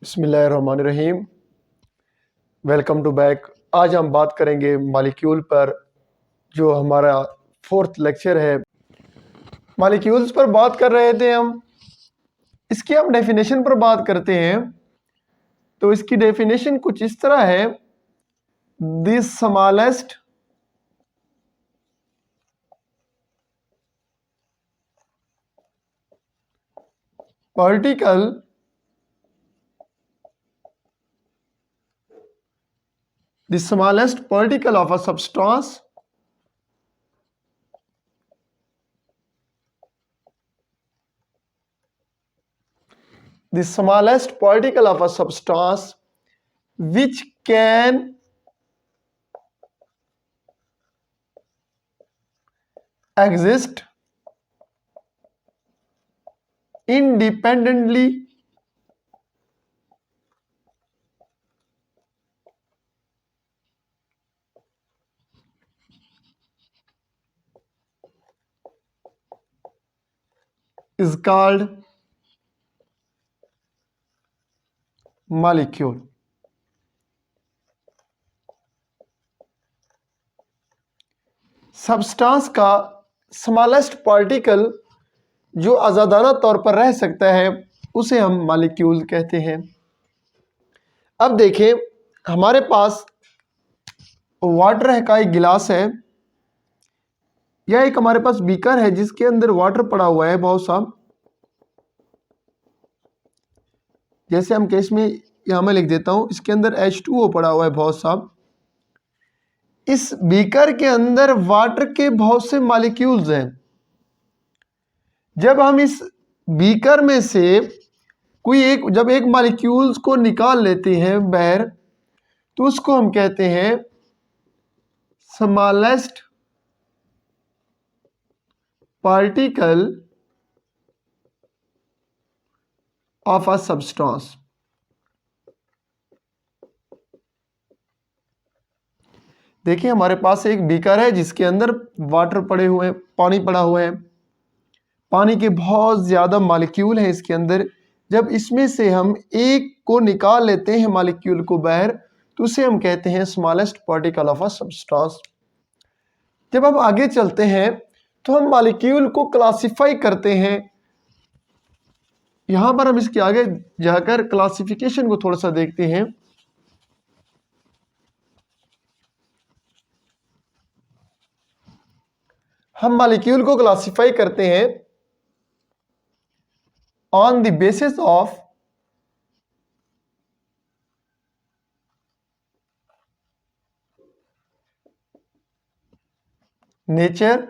बिस्मिल्लाहिर्रहमानिर्रहीम। Welcome to back. आज हम बात करेंगे मॉलिक्यूल पर, जो हमारा 4th लेक्चर है। मॉलिक्यूल्स पर बात कर रहे थे हम। इसकी हम डेफिनेशन पर बात करते हैं। तो इसकी डेफिनेशन कुछ इस तरह है, the smallest particle the smallest particle of a substance the smallest particle of a substance which can exist independently is called molecule। Substance का स्मॉलेस्ट पार्टिकल जो आज़ादाना तौर पर रह सकता है उसे हम मॉलिक्यूल कहते हैं। अब देखें, हमारे पास वाटर का एक गिलास है, या एक हमारे पास बीकर है जिसके अंदर वाटर पड़ा हुआ है बहुत सा। जैसे हम केस में यहाँ मैं लिख देता हूँ, इसके अंदर H2O पड़ा हुआ है बहुत सा। इस बीकर के अंदर वाटर के बहुत से मॉलिक्यूल्स हैं। जब हम इस बीकर में से जब एक मॉलिक्यूल्स को निकाल लेते हैं बाहर, तो उसको हम कहते हैं smallest particle of a substance. देखिए, हमारे पास एक बीकर है जिसके अंदर वाटर पड़े हुए हैं, पानी पड़ा हुआ है। पानी के बहुत ज़्यादा मॉलिक्यूल हैं इसके अंदर। जब इसमें से हम एक को निकाल लेते हैं मॉलिक्यूल को बाहर, तो उसे हम कहते हैं smallest particle of a substance. जब हम आगे चलते हैं तो हम मॉलिक्यूल को क्लासिफाई करते हैं। यहाँ पर हम इसके आगे जाकर क्लासिफिकेशन को थोड़ा सा देखते हैं। हम मॉलिक्यूल को क्लासिफाई करते हैं on the basis of nature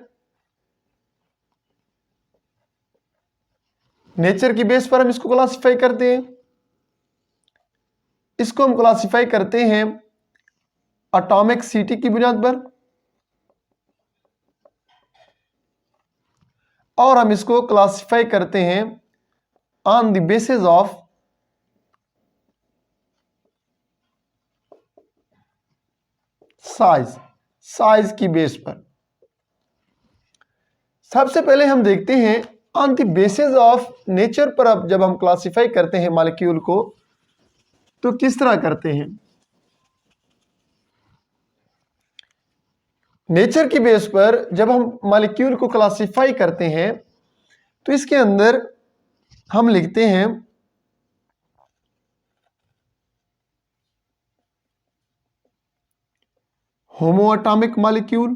की बेस पर हम इसको क्लासिफाई करते हैं। इसको हम क्लासिफाई करते हैं एटॉमिक सिटी की बुनियाद पर, और हम इसको क्लासिफाई करते हैं on the basis of size की बेस पर। सबसे पहले हम देखते हैं on the basis of nature पर। अब जब हम क्लासिफाई करते हैं मॉलिक्यूल को तो किस तरह करते हैं। नेचर की बेस पर जब हम मॉलिक्यूल को क्लासिफाई करते हैं तो इसके अंदर हम लिखते हैं होमो एटॉमिक मॉलिक्यूल,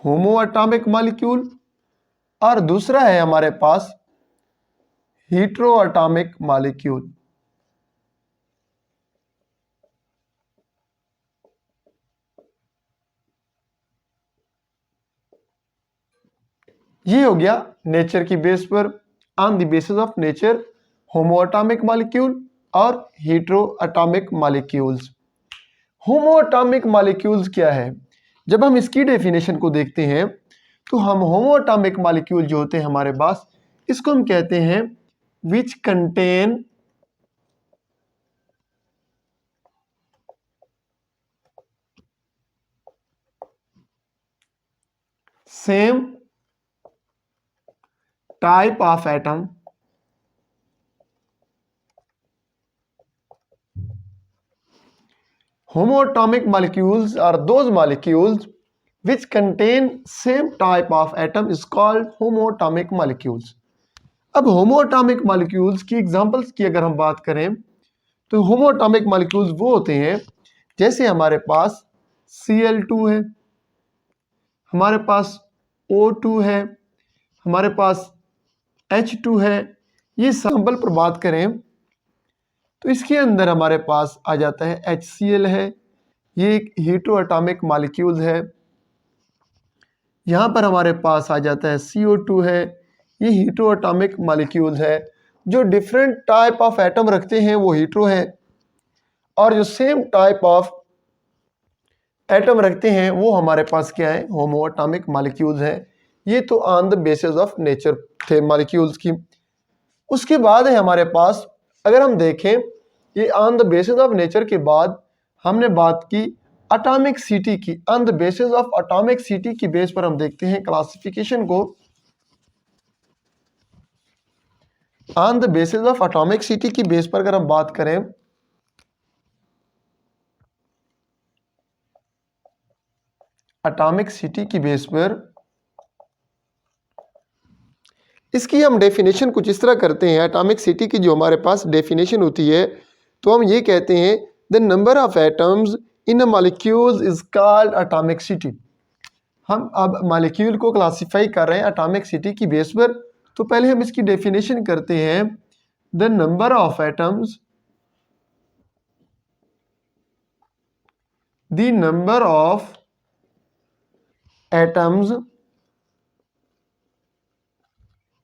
होमो एटॉमिक मॉलिक्यूल, और दूसरा है हमारे पास हीट्रो एटॉमिक मॉलिक्यूल। ये हो गया नेचर की बेस पर, on the basis of nature, homo atomic molecule और hetero atomic molecules. Homo atomic molecules क्या है? जब हम इसकी डेफिनेशन को देखते हैं तो हम होमो एटॉमिक मॉलिक्यूल जो होते हैं हमारे पास, इसको हम कहते हैं which contain same type of atom homoatomic molecules are those molecules which contain same type of atom is called homoatomic molecules। अब homoatomic molecules की एग्जांपल्स की अगर हम बात करें तो homoatomic molecules वो होते हैं जैसे हमारे पास Cl2 है, हमारे पास O2 है, हमारे पास H2 है। ये सैंपल पर बात करें तो इसके अंदर हमारे पास आ जाता है HCl है, ये एक हेटेरोएटॉमिक मॉलिक्यूल है। यहाँ पर हमारे पास आ जाता है CO2 है, ये हेटेरोएटॉमिक मॉलिक्यूल है। जो डिफरेंट टाइप ऑफ एटम रखते हैं वो हेटेरो है, और जो सेम टाइप ऑफ एटम रखते हैं वो हमारे पास क्या है, होमोएटॉमिक मॉलिक्यूल्स हैं। ये तो on the basis of nature थे मॉलिक्यूल्स की। उसके बाद है हमारे पास, अगर हम देखें ये on the basis of nature के बाद हमने बात की एटॉमिक सिटी की। On the basis of atomic city की बेस पर हम देखते हैं क्लासिफिकेशन को। On the basis of atomic city की बेस पर अगर हम बात करें एटॉमिक सिटी की बेस पर इसकी हम डेफिनेशन कुछ इस तरह करते हैं। एटॉमिक सिटी की जो हमारे पास डेफिनेशन होती है तो हम ये कहते हैं the number of atoms in a molecule is called atomic city. हम अब मॉलिक्यूल को क्लासिफाई कर रहे हैं एटॉमिक सिटी की बेस पर, तो पहले हम इसकी डेफिनेशन करते हैं। The number of atoms, the number of atoms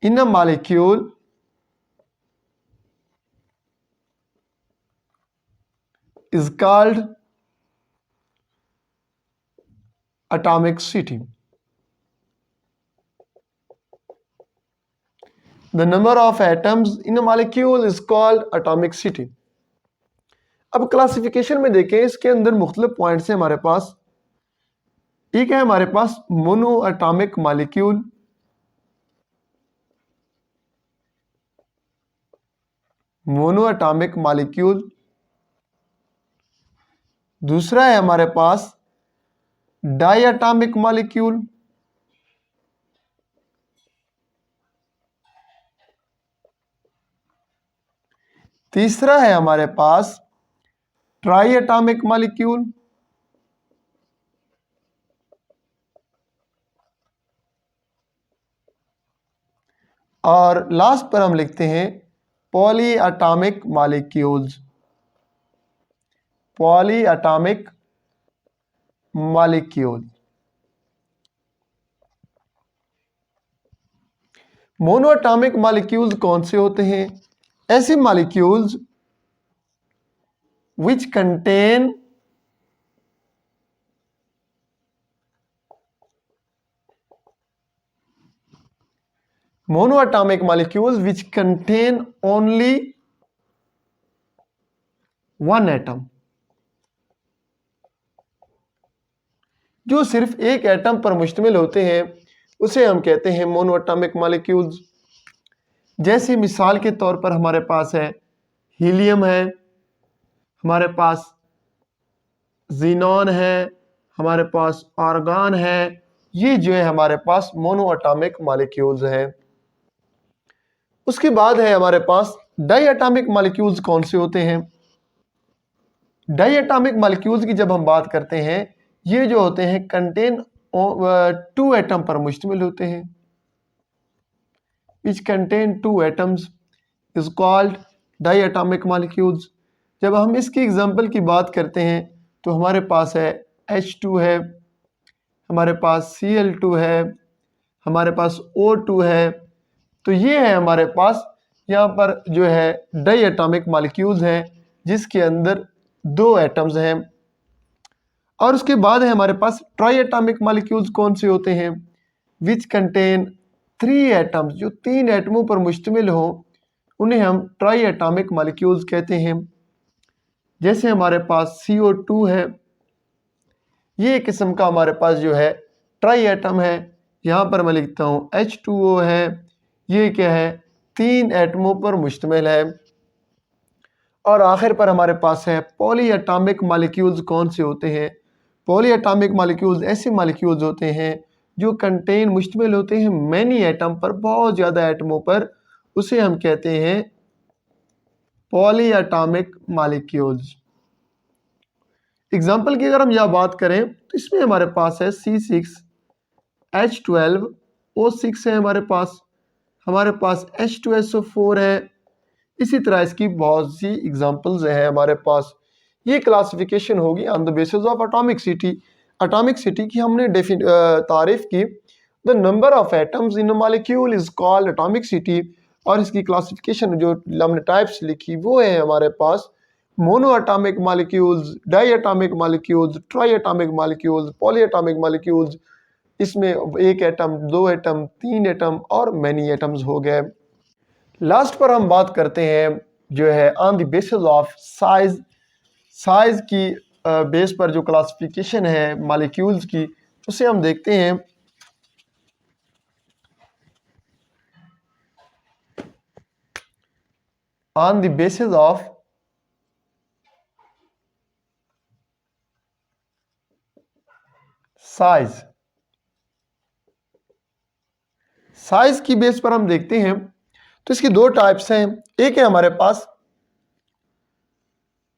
in a molecule is called atomic city। The number of atoms in a molecule is called atomic city। अब क्लासिफिकेशन में देखें, इसके अंदर मुख्तलिफ पॉइंट्स हैं हमारे पास। एक है हमारे पास mono atomic molecule, mono atomic molecule. दूसरा है हमारे पास डाई एटॉमिक मॉलिक्यूल, तीसरा है हमारे पास ट्राई एटॉमिक मॉलिक्यूल, और लास्ट पर हम लिखते हैं poly atomic molecules, poly atomic molecule. Monoatomic molecules कौन से होते हैं? ऐसे molecules which contain monoatomic molecules which contain only one atom, जो सिर्फ एक एटम पर मुश्तमिल होते हैं उसे हम कहते हैं मोनोएटॉमिक मॉलिक्यूल्स। जैसे मिसाल के तौर पर हमारे पास है हीलियम है, हमारे पास जीनॉन है, हमारे पास आर्गन है। ये जो है हमारे पास मोनोएटॉमिक मॉलिक्यूल्स हैं। उसके बाद है हमारे पास डाई एटॉमिक मॉलिक्यूल्स कौन से होते हैं? डाई एटॉमिक मॉलिक्यूल्स की जब हम बात करते हैं, ये जो होते हैं कंटेन टू एटम पर मुश्तमिल होते हैं, which contain two atoms is called diatomic molecules। जब हम इसकी एग्जांपल की बात करते हैं तो हमारे पास है H2 है, हमारे पास Cl2 है, हमारे पास O2 है। तो ये है हमारे पास यहाँ पर जो है डाइएटॉमिक मॉलिक्यूल्स हैं जिसके अंदर दो एटम्स हैं। और उसके बाद है हमारे पास ट्राइएटॉमिक मॉलिक्यूल्स कौन से होते हैं? विच कंटेन थ्री एटम्स, जो तीन एटमों पर मुश्तमिल हो उन्हें हम ट्राइएटॉमिक मॉलिक्यूल्स कहते हैं। जैसे हमारे पास CO2 है, ये एक किस्म का हमारे पास जो है ट्राई एटम है, यहाँ पर मैं लिखता हूँ H2O है, ये क्या है, 3 एटमों पर मुश्तमिल है। और आखिर पर हमारे पास है पॉली एटॉमिक मॉलिक्यूल्स कौन से होते हैं। पॉली एटॉमिक मॉलिक्यूल्स ऐसे मॉलिक्यूल्स होते हैं जो कंटेन मुश्तमिल होते हैं मैनी एटम पर, बहुत ज़्यादा एटमों पर, उसे हम कहते हैं पॉली एटॉमिक मॉलिक्यूल्स। एग्जाम्पल की अगर हम यहाँ बात करें तो इसमें हमारे पास है C6H12O6 है हमारे पास H2SO4 है। इसी तरह इसकी बहुत सी एग्जांपल्स हैं हमारे पास। ये क्लासिफिकेशन होगी on the basis of atomic city. Atomic city की हमने तारीफ की। The number of atoms in a molecule is called atomic city. और इसकी क्लासिफिकेशन जो हमने टाइप्स लिखी वो है हमारे पास mono atomic molecules, di atomic molecules, tri atomic molecules, poly atomic molecules. इसमें एक एटम, दो एटम, तीन एटम और मैनी एटम्स हो गए। लास्ट पर हम बात करते हैं जो है on the basis of size. Size की बेस पर जो क्लासिफिकेशन है मॉलिक्यूल्स की, उसे हम देखते हैं। On the basis of size, size की बेस पर हम देखते हैं तो इसकी दो टाइप्स हैं। एक है हमारे पास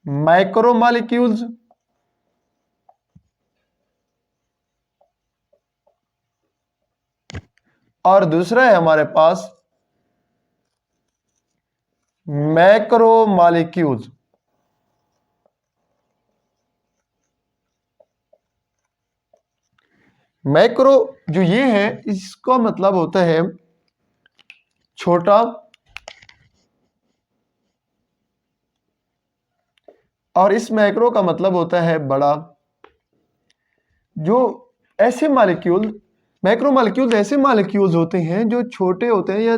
माइक्रो मॉलिक्यूल्स और दूसरा है हमारे पास मैक्रो मॉलिक्यूल्स। मैक्रो जो ये है इसका मतलब होता है छोटा, और इस मैक्रो का मतलब होता है बड़ा। जो ऐसे मॉलिक्यूल, मैक्रो मॉलिक्यूल्स ऐसे मॉलिक्यूल्स होते हैं जो छोटे होते हैं या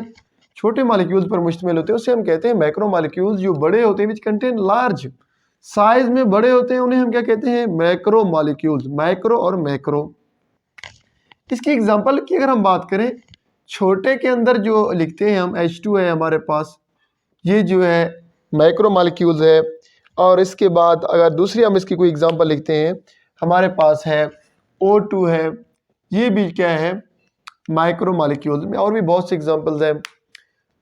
छोटे मॉलिक्यूल्स पर मुश्तमिल होते हैं, उसे हम कहते हैं मैक्रो मॉलिक्यूल्स। जो बड़े होते हैं विच कंटेन लार्ज, साइज में बड़े होते हैं, उन्हें हम क्या कहते हैं, मैक्रो मॉलिक्यूल्स। मैक्रो और मैक्रो। इसकी एग्जांपल की अगर हम बात करें, छोटे के अंदर जो लिखते हैं हम H2 है हमारे पास, ये जो है मैक्रो मॉलिक्यूल्स है। और इसके बाद अगर दूसरी हम इसकी कोई एग्जांपल लिखते हैं, हमारे पास है O2 है, ये भी क्या है, माइक्रो मॉलिक्यूल्स में। और भी बहुत से एग्जांपल्स हैं।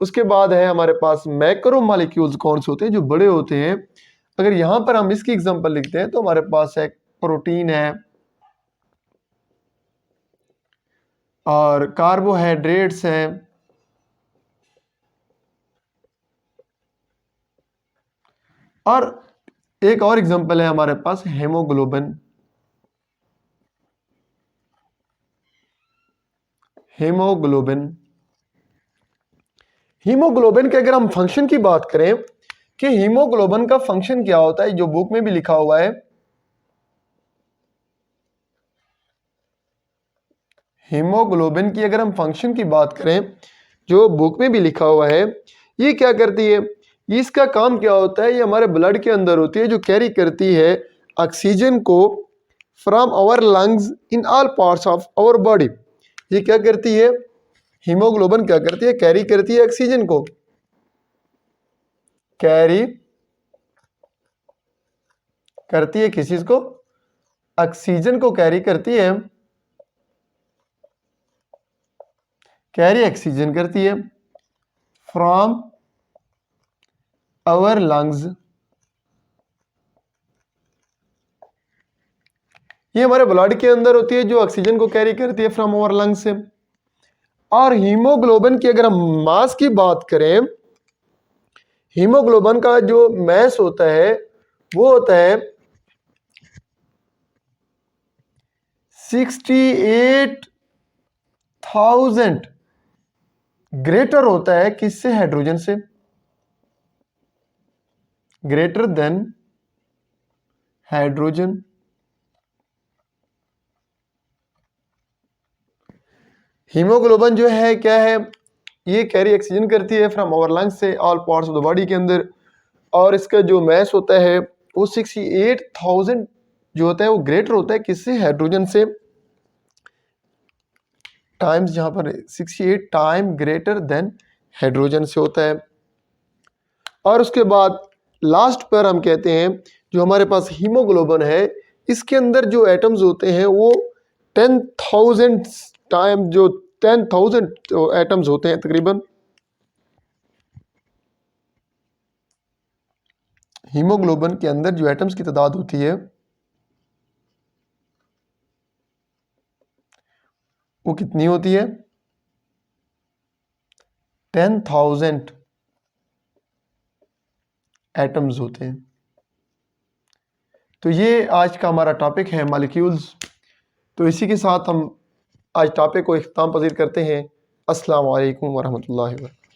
उसके बाद है हमारे पास मैक्रो मॉलिक्यूल्स कौन से होते हैं, जो बड़े होते हैं। अगर यहाँ पर हम इसकी एग्जांपल लिखते हैं तो हमारे पास है प्रोटीन है और कार्बोहाइड्रेट्स हैं और एक और एग्जांपल है हमारे पास हेमोग्लोबिन। हेमोग्लोबिन, हीमोग्लोबिन के अगर हम फंक्शन की बात करें कि हीमोग्लोबिन का फंक्शन क्या होता है, जो बुक में भी लिखा हुआ है। हीमोग्लोबिन की अगर हम फंक्शन की बात करें, जो बुक में भी लिखा हुआ है, ये क्या करती है, इसका काम क्या होता है, ये हमारे ब्लड के अंदर होती है, जो कैरी करती है ऑक्सीजन को from our lungs in all parts of our body. ये क्या करती है, हीमोग्लोबिन क्या करती है, कैरी करती है ऑक्सीजन को, कैरी करती है किस चीज को, ऑक्सीजन को कैरी करती है, कैरी ऑक्सीजन करती है फ्रॉम आवर लंग्स। ये हमारे ब्लड के अंदर होती है, जो ऑक्सीजन को कैरी करती है फ्रॉम आवर लंग्स से। और हीमोग्लोबिन की अगर हम मास की बात करें, हीमोग्लोबिन का जो मैस होता है वो होता है 68,000 ग्रेटर होता है किससे, हाइड्रोजन से, ग्रेटर देन हाइड्रोजन। हीमोग्लोबिन जो है क्या है, ये कैरी ऑक्सीजन करती है फ्रॉम आवर लंग्स से all parts of the body के अंदर। और इसका जो मैस होता है वो 68,000 जो होता है वो ग्रेटर होता है किससे, हाइड्रोजन से। टाइम्स, जहाँ पर 68 टाइम ग्रेटर देन हाइड्रोजन से होता है। और उसके बाद लास्ट पर हम कहते हैं जो हमारे पास हीमोग्लोबिन है, इसके अंदर जो एटम्स होते हैं वो 10,000 टाइम, जो 10,000 एटम्स होते हैं तकरीबन। हीमोग्लोबिन के अंदर जो एटम्स की तादाद होती है वो कितनी होती है? 10,000 एटम्स होते हैं। तो ये आज का हमारा टॉपिक है मॉलिक्यूल्स। तो इसी के साथ हम आज टॉपिक को इख्तिताम पजीर करते हैं। अस्सलाम वालेकुम वरहमतुल्लाहि वबरकातुहू।